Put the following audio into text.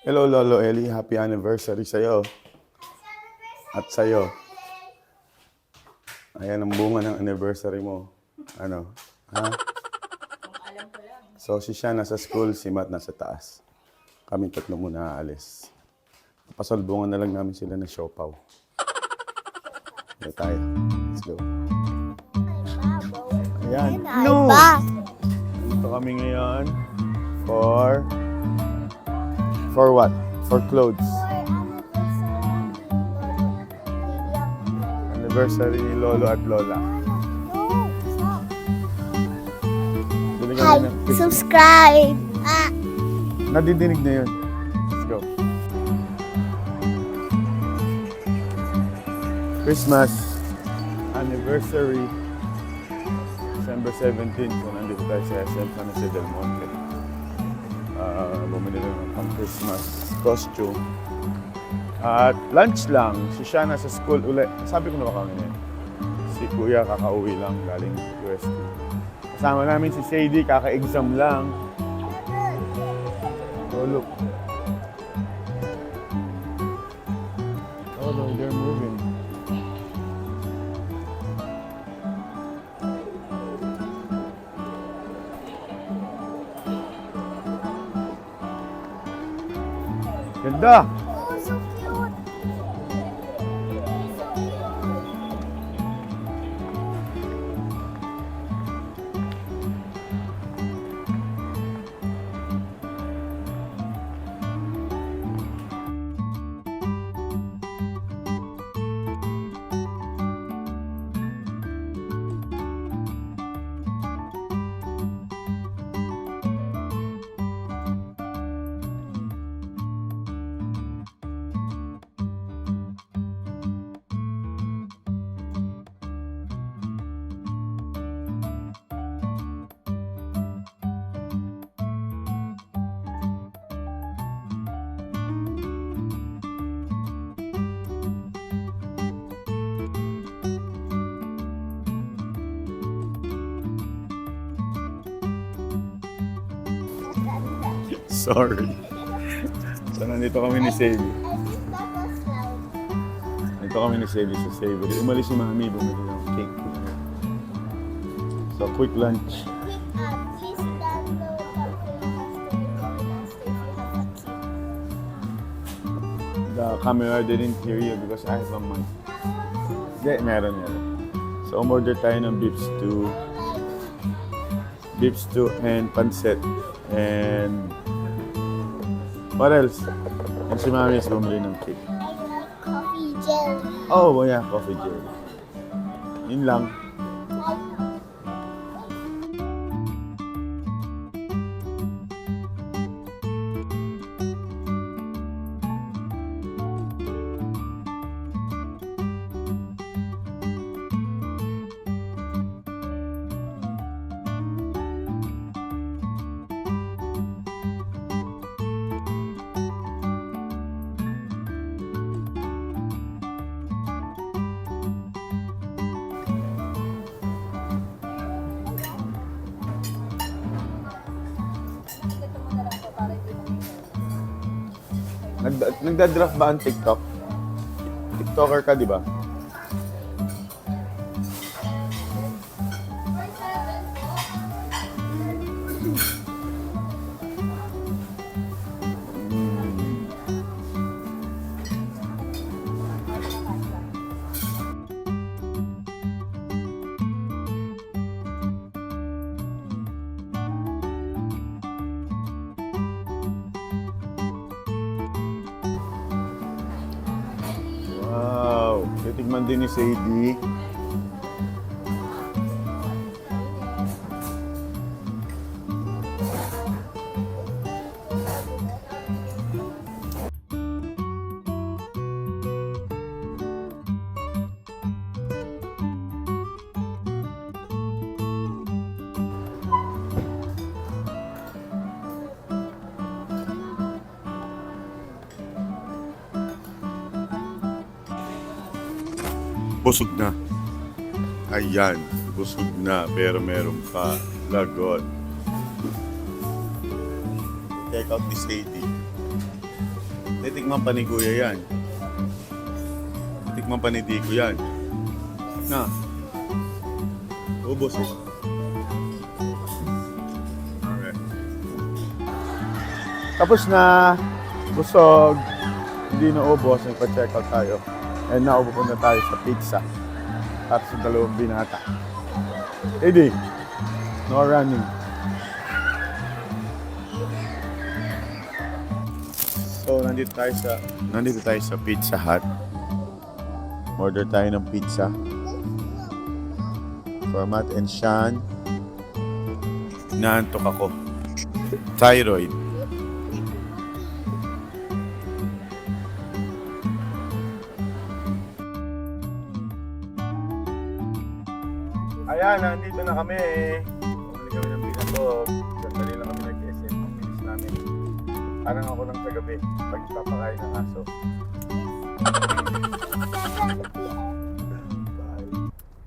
Hello, Lolo Eli. Happy anniversary sa'yo. At sa'yo. Ayan ang bunga ng anniversary mo. Ano? Ha? So, si Sian nasa school, si Matt nasa taas. Kami tatlo muna aalis. Pasalbungan na lang namin sila ng siopaw. Okay, tayo. Let's go. Ayan. No! Dito kami ngayon for what? For clothes. Anniversary ni Lolo at Lola. Bili Hi, kami ng cake. subscribe. Nadidinig na yun. Let's go. Christmas anniversary December 17. So nandito tayo sa SM San Jose del Monte. Bumili lang ng pang-Christmas costume. At lunch lang. Si Sian nasa school uli. Sabi ko na ba kami si Kuya kakauwi lang galing UST. Kasama namin si Sadie, kaka-exam lang. Oh, look. Oh, no, they're moving. Ganda! Oh, so cute. Sorry. So, nandito kami ni Sadie. I think that was loud. Nandito kami ni Sadie sa Savory. Umalis si Mami, bumili ng cake. So, quick lunch. Please download the The camera didn't hear you because I have a mic. Hindi, meron. So, umorder tayo ng beef stew and pancit. And what else? And si Mami is bumili ng cake. I like coffee jelly. Oh, yeah, coffee jelly. Yun lang. Nagda-draft ba ang TikTok? TikToker ka, di ba? Wow! Titigman din ni Sadie. Busog na. Ayan, busog na pero meron pa lagot. Take out ni Sadie. Titikman pa ni Kuya yan. Titikman pa ni Dico yan. Na. Ubos eh. Okay. Tapos na. Busog. Hindi na ubos. Nagpa-check out tayo. And now, pupunta tayo sa pizza. Para sa dalawang binata. Eddie. No running. So, nandito tayo sa Pizza Hut. Order tayo ng pizza. For Matt and Sean. Naantok ako. Thyroid. Ayan, nandito na kami. Bumili kami ng pinatog. Sandali lang kami nag-SM. Ang bilis namin. Parang ako lang sa gabi pag papakain ng aso.